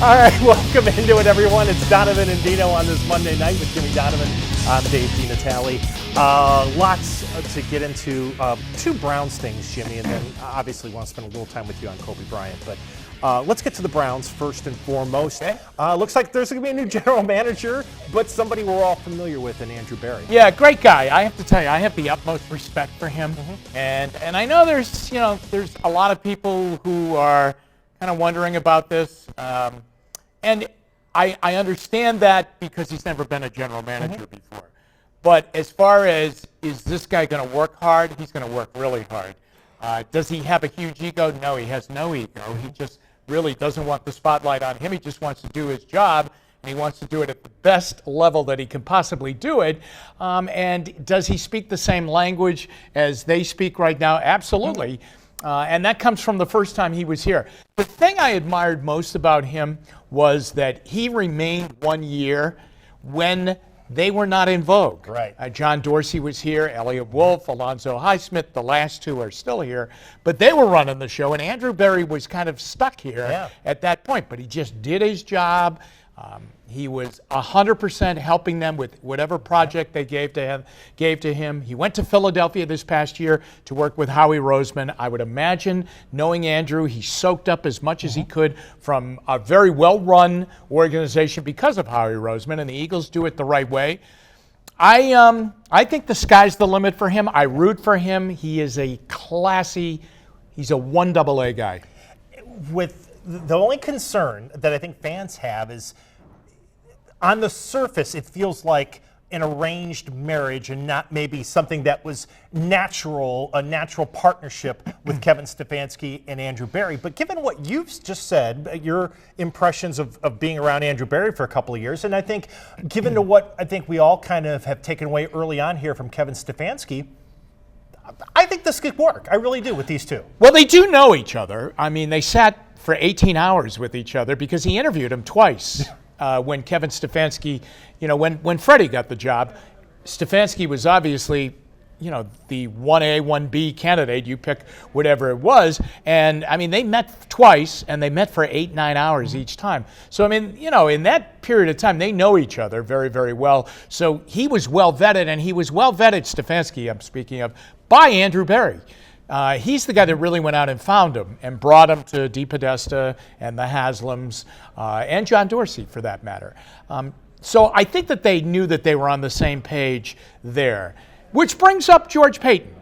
All right, welcome into it, everyone. It's Donovan and Dino on this Monday night with Jimmy Donovan. I'm Dave DeNatale. Lots to get into. Two Browns things, Jimmy, and then obviously want to spend a little time with you on Kobe Bryant. But let's get to the Browns first and foremost. Okay. Looks like there's going to be a new general manager, but somebody we're all familiar with in Andrew Berry. Yeah, great guy. I have to tell you, I have the utmost respect for him. And I know there's a lot of people who are kind of wondering about this. And I understand that because he's never been a general manager before. But as far as, is this guy going to work hard? He's going to work really hard. Does he have a huge ego? No, he has no ego. He just really doesn't want the spotlight on him. He just wants to do his job, and he wants to do it at the best level that he can possibly do it. And does he speak the same language as they speak right now? Absolutely. And that comes from the first time he was here. The thing I admired most about him was that he remained 1 year when they were not in vogue. Right. John Dorsey was here, Elliott Wolf, Alonzo Highsmith, the last two are still here, but they were running the show, and Andrew Berry was kind of stuck here at that point, but he just did his job. He was 100% helping them with whatever project they gave to him. He went to Philadelphia this past year to work with Howie Roseman. I would imagine, knowing Andrew, he soaked up as much as he could from a very well-run organization because of Howie Roseman, and the Eagles do it the right way. I think the sky's the limit for him. I root for him. He is a classy, he's a 1 AA guy. With the only concern that I think fans have is, on the surface, it feels like an arranged marriage and not maybe something that was natural, a natural partnership with Kevin Stefanski and Andrew Berry. But given what you've just said, your impressions of being around Andrew Berry for a couple of years, and I think given to what I think we all kind of have taken away early on here from Kevin Stefanski, I think this could work. I really do with these two. Well, they do know each other. I mean, they sat for 18 hours with each other because he interviewed him twice. When Kevin Stefanski, when Freddie got the job, Stefanski was obviously, the 1A, 1B candidate. You pick whatever it was. And, I mean, they met twice, and they met for 8-9 hours each time. So, I mean, in that period of time, they know each other very, very well. So he was well vetted, and he was well vetted, Stefanski, I'm speaking of, by Andrew Berry. He's the guy that really went out and found him and brought him to DePodesta and the Haslams and John Dorsey, for that matter. So I think that they knew that they were on the same page there, which brings up George Paton.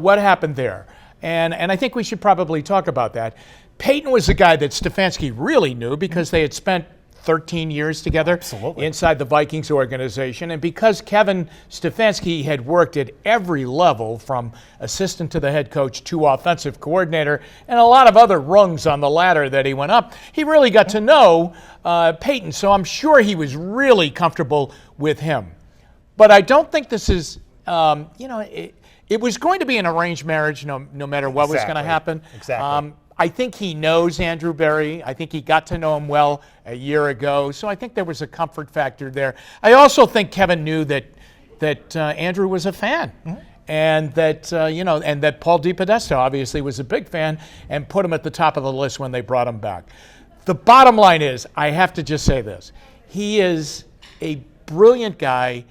What happened there? And I think we should probably talk about that. Paton was the guy that Stefanski really knew because they had spent 13 years together inside the Vikings organization. And because Kevin Stefanski had worked at every level, from assistant to the head coach to offensive coordinator, and a lot of other rungs on the ladder that he went up, he really got to know Paton. So I'm sure he was really comfortable with him. But I don't think this is, it was going to be an arranged marriage no matter what was going to happen. Exactly. I think he knows Andrew Berry. I think he got to know him well a year ago. So I think there was a comfort factor there. I also think Kevin knew that Andrew was a fan. And that, and that Paul DePodesta obviously was a big fan and put him at the top of the list when they brought him back. The bottom line is, I have to just say this. He is a brilliant guy.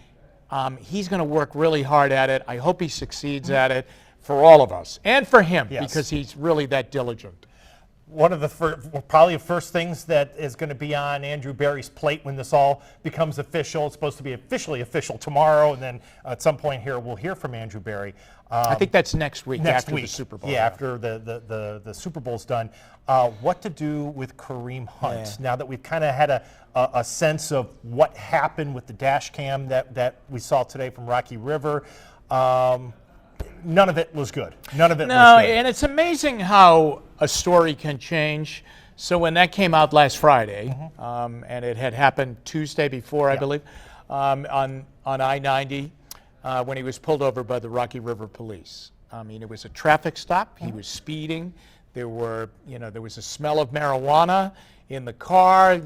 He's going to work really hard at it. I hope he succeeds at it. For all of us, and for him, because he's really that diligent. One of the probably the first things that is going to be on Andrew Berry's plate when this all becomes official. It's supposed to be officially official tomorrow, and then at some point here we'll hear from Andrew Berry. I think that's next week after the Super Bowl. Yeah, after the Super Bowl's done. What to do with Kareem Hunt now that we've kind of had a sense of what happened with the dash cam that we saw today from Rocky River. None of it was good. None of it was good. No, and it's amazing how a story can change. So when that came out last Friday, and it had happened Tuesday before, I believe, on I-90, when he was pulled over by the Rocky River police. I mean, it was a traffic stop. He was speeding. There was a smell of marijuana in the car,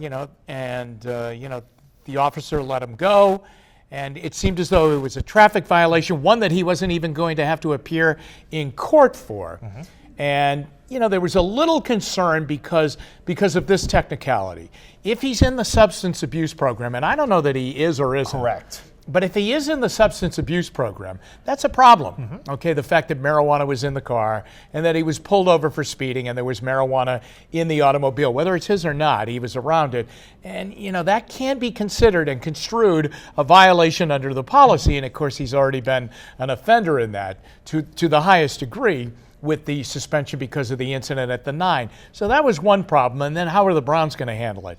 and the officer let him go. And it seemed as though it was a traffic violation, one that he wasn't even going to have to appear in court for. And, there was a little concern because of this technicality. If he's in the substance abuse program, and I don't know that he is or isn't. Correct. But if he is in the substance abuse program, that's a problem. Okay, the fact that marijuana was in the car and that he was pulled over for speeding and there was marijuana in the automobile, whether it's his or not, he was around it. And, that can be considered and construed a violation under the policy. And, of course, he's already been an offender in that to the highest degree with the suspension because of the incident at the 9. So that was one problem. And then how are the Browns going to handle it?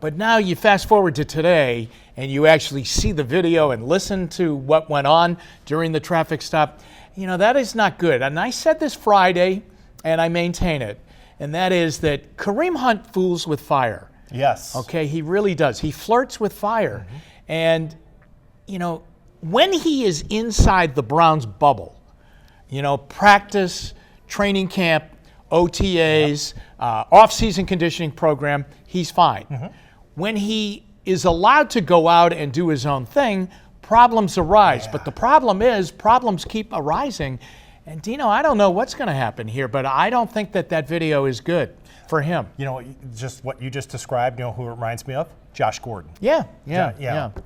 But now you fast forward to today and you actually see the video and listen to what went on during the traffic stop. That is not good. And I said this Friday, and I maintain it, and that is that Kareem Hunt fools with fire. Yes. Okay, he really does. He flirts with fire. And, when he is inside the Browns bubble, practice, training camp, OTAs, off-season conditioning program, he's fine. When he is allowed to go out and do his own thing, problems arise. But the problem is, problems keep arising. And Dino, I don't know what's going to happen here, but I don't think that video is good for him. Just what you just described, who it reminds me of? Josh Gordon. Yeah.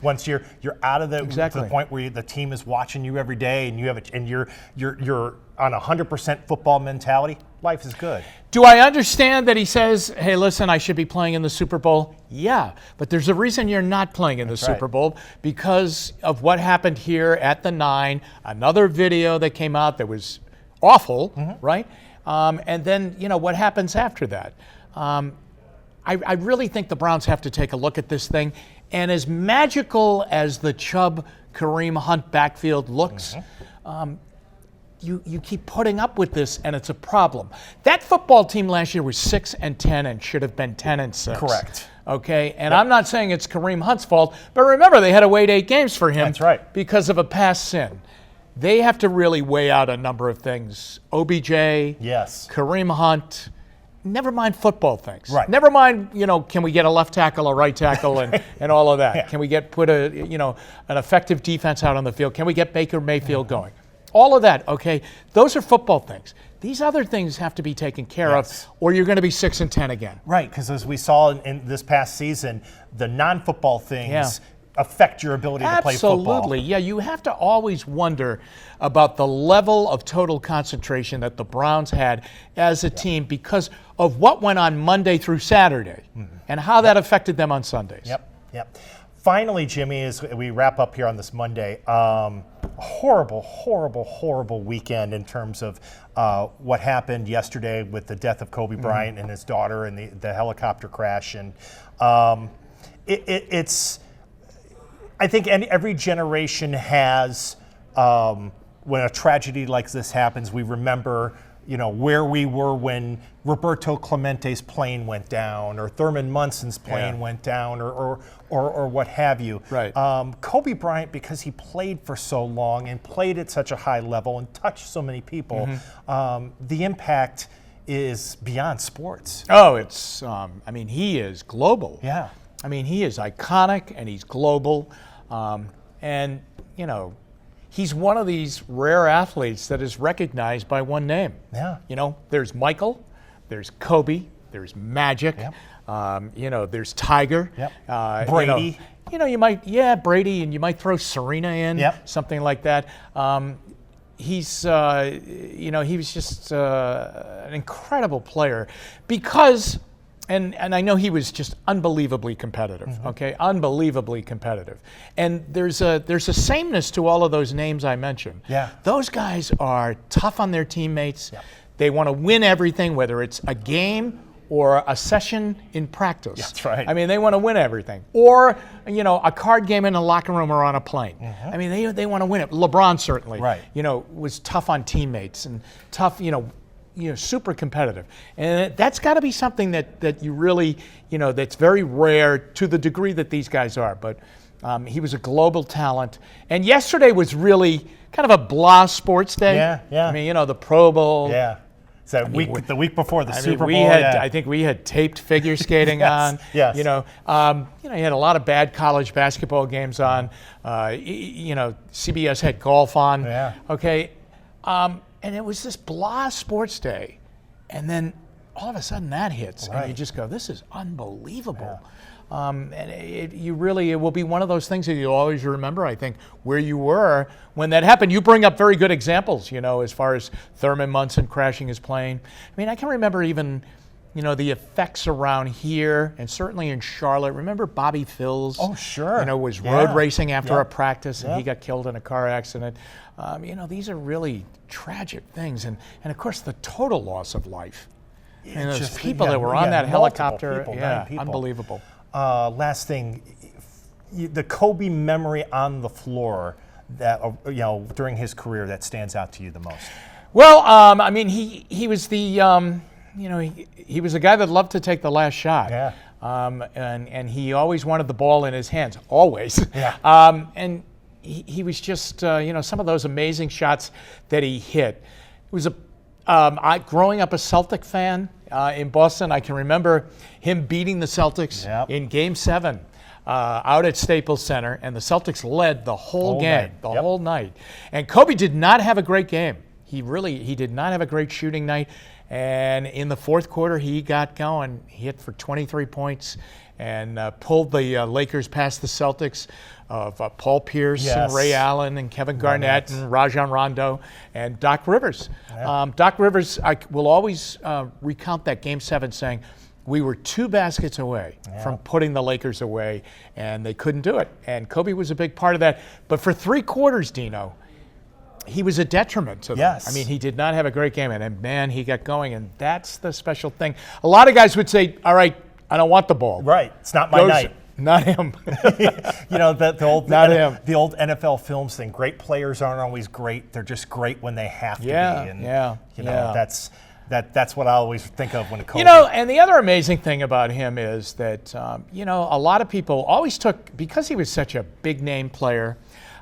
Once you're out of to Exactly. the point where the team is watching you every day and you're on 100% football mentality, life is good. Do I understand that he says, hey, listen, I should be playing in the Super Bowl? Yeah, but there's a reason you're not playing in the Super Bowl because of what happened here at the 9, another video that came out that was awful, right? And then, what happens after that? I really think the Browns have to take a look at this thing. And as magical as the Chubb-Kareem Hunt backfield looks, you keep putting up with this, and it's a problem. That football team last year was 6-10 and should have been 10-6. Correct. Okay, and I'm not saying it's Kareem Hunt's fault, but remember, they had to wait 8 games for him. That's right. Because of a past sin. They have to really weigh out a number of things. OBJ, Yes. Kareem Hunt, never mind football things. Right. Never mind, can we get a left tackle, a right tackle, and all of that? Can we put an effective defense out on the field? Can we get Baker Mayfield going? All of that, okay? Those are football things. These other things have to be taken care of, or you're going to be 6-10 again. Right, because as we saw in this past season, the non-football things affect your ability to play football. Absolutely. Yeah, you have to always wonder about the level of total concentration that the Browns had as a team because of what went on Monday through Saturday and how that affected them on Sundays. Yep. Finally, Jimmy, as we wrap up here on this Monday, horrible weekend in terms of what happened yesterday with the death of Kobe Bryant and his daughter and the helicopter crash. And it's I think every generation has, when a tragedy like this happens, we remember, where we were when Roberto Clemente's plane went down or Thurman Munson's plane went down or what have you. Right. Kobe Bryant, because he played for so long and played at such a high level and touched so many people, the impact is beyond sports. Oh, it's, he is global. Yeah. He is iconic and he's global. And, he's one of these rare athletes that is recognized by one name. Yeah. There's Michael, there's Kobe, there's Magic, there's Tiger. Yep. Brady. You might, Brady, and you might throw Serena in, something like that. He's, he was just an incredible player because, and I know he was just unbelievably competitive, unbelievably competitive. And there's a sameness to all of those names I mentioned. Yeah. Those guys are tough on their teammates. Yeah. They want to win everything, whether it's a game or a session in practice. That's right. They want to win everything. Or, a card game in a locker room or on a plane. They want to win it. LeBron certainly, was tough on teammates and tough, super competitive. And that's got to be something that you really, that's very rare to the degree that these guys are. But he was a global talent. And yesterday was really kind of a blah sports day. Yeah. The Pro Bowl. Yeah. So the week before the Super Bowl. I think we had taped figure skating on. Yes. You had a lot of bad college basketball games on. CBS had golf on. Yeah. Okay. And it was this blah sports day. and then all of a sudden that hits, Right. and you just go, this is unbelievable. And it will be one of those things that you'll always remember, I think, where you were when that happened. You bring up very good examples, as far as Thurman Munson crashing his plane. I mean, I can remember even, the effects around here and certainly in Charlotte. Remember Bobby Phills? Oh, sure. Was road racing after a practice, and Yeah. he got killed in a car accident. These are really tragic things. And of course, the total loss of life. And those Just- people yeah, that were on that multiple helicopter, people, 9 people. unbelievable. Last thing, the Kobe memory on the floor that during his career that stands out to you the most. Well, he was the he was a guy that loved to take the last shot. Yeah. And he always wanted the ball in his hands, always. Yeah. And he was just some of those amazing shots that he hit. It was growing up a Celtic fan in Boston, I can remember him beating the Celtics in Game 7 out at Staples Center, and the Celtics led the whole game, whole night. And Kobe did not have a great game. He did not have a great shooting night. And in the fourth quarter, he got going. He hit for 23 points and pulled the Lakers past the Celtics of Paul Pierce and Ray Allen and Kevin Garnett and Rajon Rondo and Doc Rivers. Yeah. Doc Rivers, I will always recount that Game 7 saying, we were 2 baskets away from putting the Lakers away, and they couldn't do it. And Kobe was a big part of that. But for 3 quarters, Dino, he was a detriment to them. Yes. I mean, he did not have a great game, and man, he got going, and that's the special thing. A lot of guys would say, all right, I don't want the ball. Right, it's not my night. Not him. The old Not him. The old NFL films thing. Great players aren't always great. They're just great when they have to be. And, that's what I always think of when it comes. And the other amazing thing about him is that a lot of people always took, because he was such a big name player.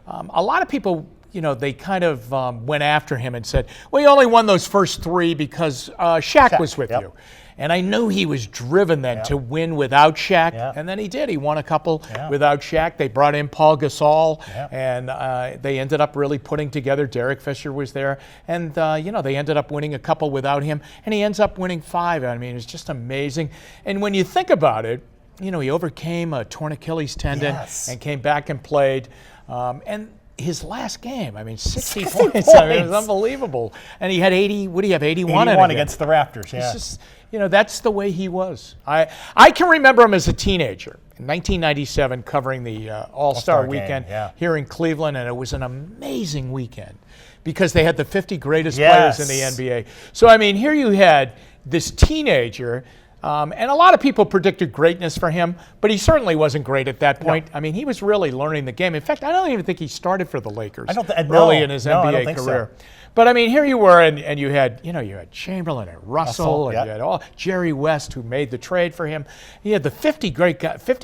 A lot of people, they kind of went after him and said, well, he only won those first 3 because Shaq was with you. And I knew he was driven then to win without Shaq, and then he did. He won a couple without Shaq. They brought in Paul Gasol, and they ended up really putting together. Derek Fisher was there, and they ended up winning a couple without him, and he ends up winning 5. I mean, it's just amazing. And when you think about it, he overcame a torn Achilles tendon and came back and played, and his last game, 60 points. It was unbelievable. And he had 80, what do you have, 81? 81 against the Raptors, It's just, that's the way he was. I can remember him as a teenager in 1997 covering the All-Star weekend here in Cleveland, and it was an amazing weekend because they had the 50 greatest players in the NBA. So, here you had this teenager. And a lot of people predicted greatness for him, but he certainly wasn't great at that point. No. He was really learning the game. In fact, I don't even think he started for the Lakers early in his NBA career. So. But here you were, and you had, you had Chamberlain and Russell, and you had Jerry West, who made the trade for him. He had the 50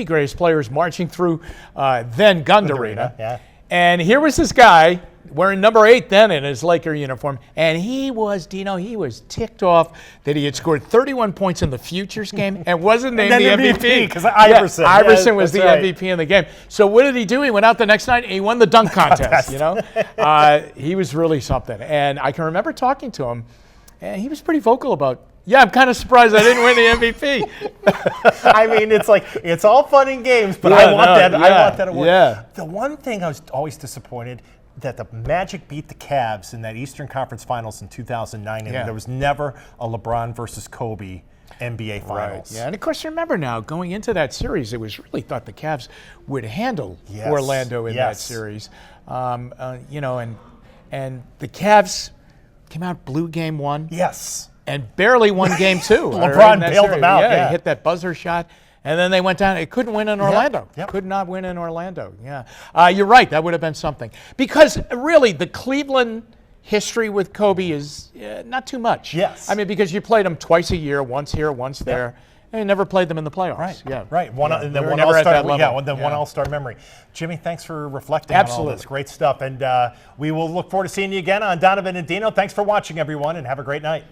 greatest players marching through then Gund Arena. And here was this guy wearing number 8 then in his Laker uniform, and he was ticked off that he had scored 31 points in the Futures game and wasn't named the MVP. Because Iverson. Iverson was the MVP in the game. So what did he do? He went out the next night and he won the dunk contest, He was really something. And I can remember talking to him, and he was pretty vocal about, I'm kind of surprised I didn't win the MVP. It's all fun and games, but I want that award. Yeah. The one thing I was always disappointed that the Magic beat the Cavs in that Eastern Conference Finals in 2009, and there was never a LeBron versus Kobe NBA Finals. Right. Yeah, and of course, remember now, going into that series, it was really thought the Cavs would handle Orlando in that series. And the Cavs came out, blew Game 1. Yes. And barely won Game 2. LeBron bailed them out. Yeah, he hit that buzzer shot. And then they went down. It couldn't win in Orlando. Yep. Could not win in Orlando. Yeah. You're right. That would have been something. Because really, the Cleveland history with Kobe is not too much. Yes. Because you played them twice a year, once here, once there. And you never played them in the playoffs. Right. Yeah. Right. And then one All-Star memory. Jimmy, thanks for reflecting on all this. Great stuff. And we will look forward to seeing you again on Donovan and Dino. Thanks for watching, everyone, and have a great night.